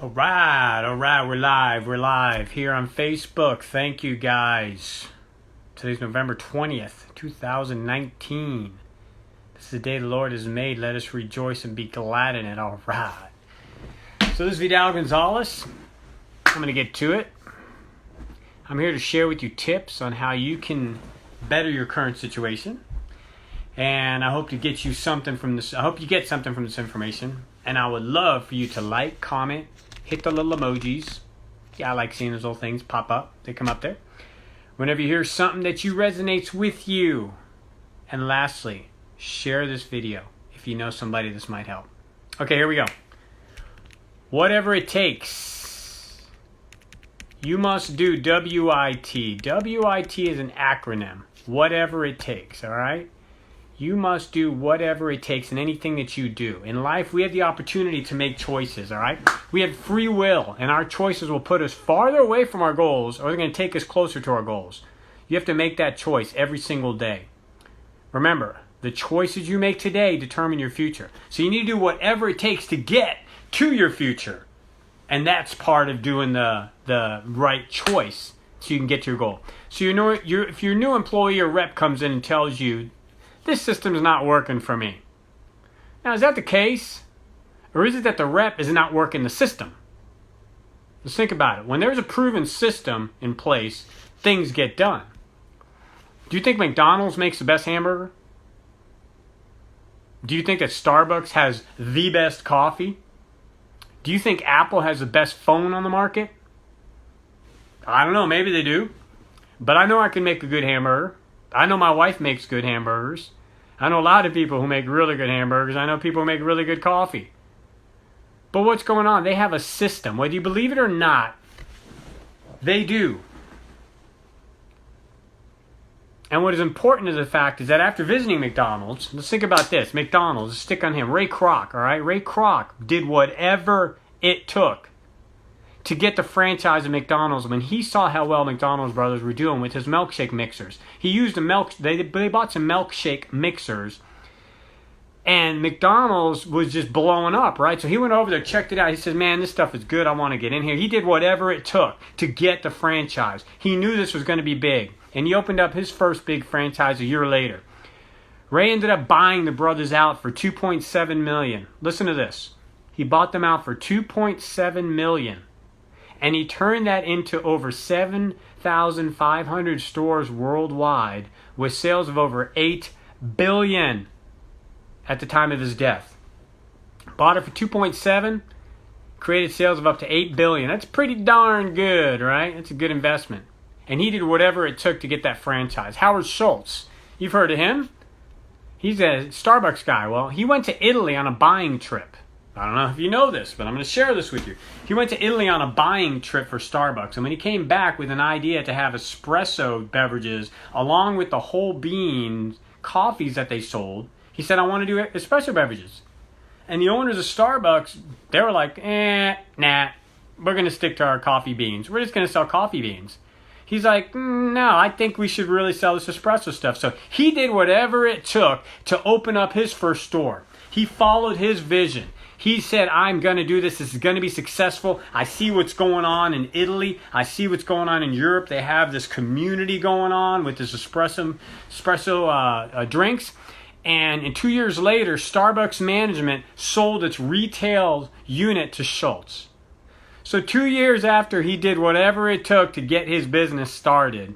All right, we're live here on Facebook. Thank you guys. Today's November 20th, 2019. This is the day the Lord has made. Let us rejoice and be glad in it. All right. So this is Vidal Gonzalez. I'm going to get to it. I'm here to share with you tips on how you can better your current situation. And I hope to get you something from this. I hope you get something from this information. And I would love for you to like, comment, hit the little emojis. Yeah, I like seeing those little things pop up. They come up there. Whenever you hear something that resonates with you. And lastly, share this video if you know somebody this might help. Okay, here we go. Whatever it takes. You must do WIT. WIT is an acronym. Whatever it takes, all right? You must do whatever it takes in anything that you do. In life, we have the opportunity to make choices, all right? We have free will, and our choices will put us farther away from our goals, or they're going to take us closer to our goals. You have to make that choice every single day. Remember, the choices you make today determine your future. So you need to do whatever it takes to get to your future. And that's part of doing the right choice so you can get to your goal. So if your new employee or rep comes in and tells you, this system is not working for me. Now, is that the case? Or is it that the rep is not working the system? Let's think about it. When there's a proven system in place, things get done. Do you think McDonald's makes the best hamburger? Do you think that Starbucks has the best coffee? Do you think Apple has the best phone on the market? I don't know. Maybe they do. But I know I can make a good hamburger. I know my wife makes good hamburgers. I know a lot of people who make really good hamburgers. I know people who make really good coffee. But what's going on? They have a system. Whether you believe it or not, they do. And what is important is the fact is that after visiting McDonald's, let's think about this. McDonald's, let's stick on him. Ray Kroc, all right? Ray Kroc did whatever it took to get the franchise of McDonald's when he saw how well McDonald's brothers were doing with his milkshake mixers. He used they bought some milkshake mixers, and McDonald's was just blowing up, right? So he went over there, checked it out. He said, man, this stuff is good. I want to get in here. He did whatever it took to get the franchise. He knew this was going to be big, and he opened up his first big franchise a year later. Ray ended up buying the brothers out for $2.7 million. Listen to this. He bought them out for $2.7 million. And he turned that into over 7,500 stores worldwide with sales of over $8 billion at the time of his death. Bought it for 2.7, created sales of up to $8 billion. That's pretty darn good, right? That's a good investment. And he did whatever it took to get that franchise. Howard Schultz, you've heard of him? He's a Starbucks guy. Well, he went to Italy on a buying trip. I don't know if you know this, but I'm going to share this with you. He went to Italy on a buying trip for Starbucks. And when he came back with an idea to have espresso beverages along with the whole bean coffees that they sold, he said, I want to do espresso beverages. And the owners of Starbucks, they were like, nah, we're going to stick to our coffee beans. We're just going to sell coffee beans. He's like, no, I think we should really sell this espresso stuff. So he did whatever it took to open up his first store. He followed his vision. He said, I'm going to do this. This is going to be successful. I see what's going on in Italy. I see what's going on in Europe. They have this community going on with this espresso drinks. And 2 years later, Starbucks management sold its retail unit to Schultz. So 2 years after he did whatever it took to get his business started,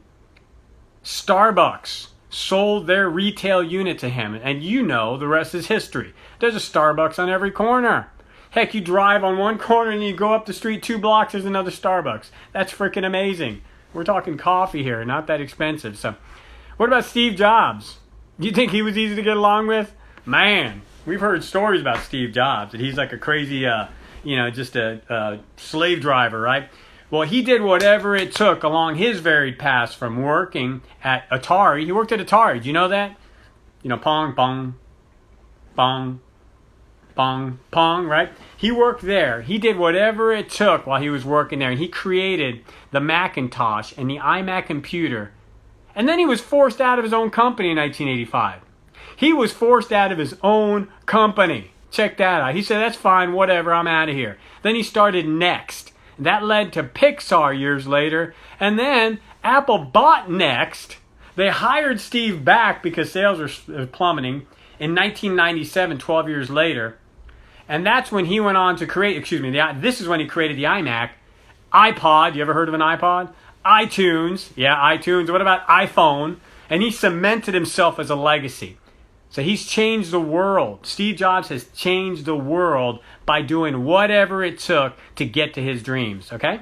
Starbucks sold their retail unit to him. And you know the rest is history. There's a Starbucks on every corner. Heck, you drive on one corner and you go up the street 2 blocks, there's another Starbucks. That's freaking amazing. We're talking coffee here, not that expensive. So, what about Steve Jobs? You think he was easy to get along with? Man, we've heard stories about Steve Jobs, that he's like a crazy, just a slave driver, right? Well, he did whatever it took along his varied paths from working at Atari. He worked at Atari. Do you know that? You know, pong, pong, pong, pong, pong, right? He worked there. He did whatever it took while he was working there. And he created the Macintosh and the iMac computer. And then he was forced out of his own company in 1985. He was forced out of his own company. Check that out. He said, that's fine, whatever, I'm out of here. Then he started Next. That led to Pixar years later. And then Apple bought Next. They hired Steve back because sales were plummeting in 1997, 12 years later. And that's when he went on to create, this is when he created the iMac. iPod, you ever heard of an iPod? iTunes, yeah, iTunes. What about iPhone? And he cemented himself as a legacy. So he's changed the world. Steve Jobs has changed the world by doing whatever it took to get to his dreams, okay?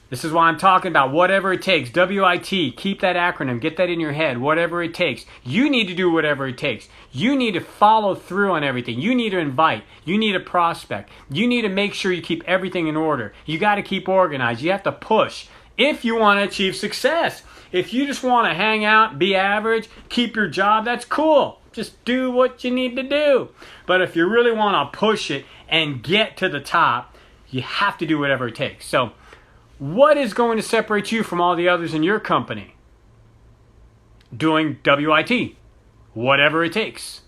This is why I'm talking about whatever it takes. WIT, keep that acronym, get that in your head, whatever it takes. You need to do whatever it takes. You need to follow through on everything. You need to invite. You need to prospect. You need to make sure you keep everything in order. You got to keep organized. You have to push if you want to achieve success. If you just want to hang out, be average, keep your job, that's cool. Just do what you need to do. But if you really want to push it and get to the top, you have to do whatever it takes. So, what is going to separate you from all the others in your company? Doing WIT, whatever it takes.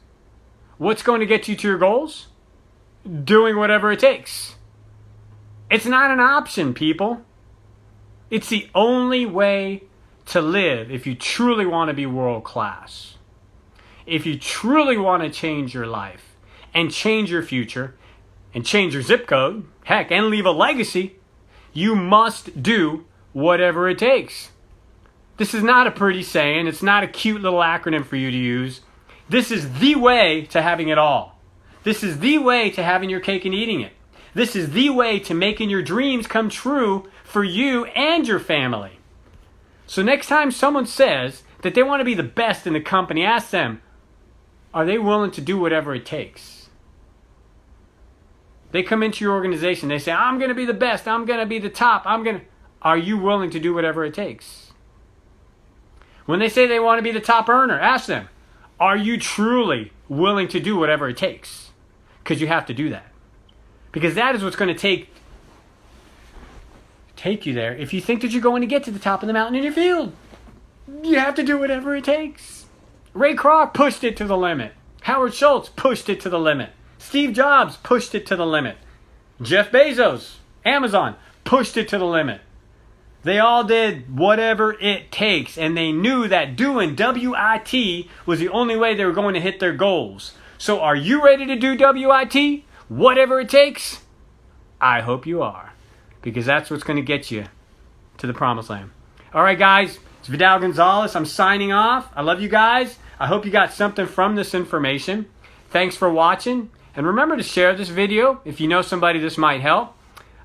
What's going to get you to your goals? Doing whatever it takes. It's not an option, people. It's the only way to live if you truly want to be world class. If you truly want to change your life and change your future and change your zip code, heck, and leave a legacy, you must do whatever it takes. This is not a pretty saying. It's not a cute little acronym for you to use. This is the way to having it all. This is the way to having your cake and eating it. This is the way to making your dreams come true for you and your family. So next time someone says that they want to be the best in the company, ask them, are they willing to do whatever it takes? They come into your organization, they say, I'm going to be the best, I'm going to be the top, Are you willing to do whatever it takes? When they say they want to be the top earner, ask them, are you truly willing to do whatever it takes? Because you have to do that. Because that is what's going to take you there. If you think that you're going to get to the top of the mountain in your field, you have to do whatever it takes. Ray Kroc pushed it to the limit. Howard Schultz pushed it to the limit. Steve Jobs pushed it to the limit. Jeff Bezos, Amazon, pushed it to the limit. They all did whatever it takes, and they knew that doing WIT was the only way they were going to hit their goals. So are you ready to do WIT? Whatever it takes? I hope you are, because that's what's going to get you to the promised land. All right, guys, it's Vidal Gonzalez. I'm signing off. I love you guys. I hope you got something from this information. Thanks for watching. And remember to share this video if you know somebody this might help.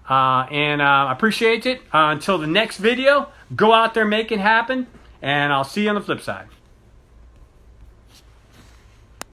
I appreciate it. Until the next video, go out there, make it happen, and I'll see you on the flip side.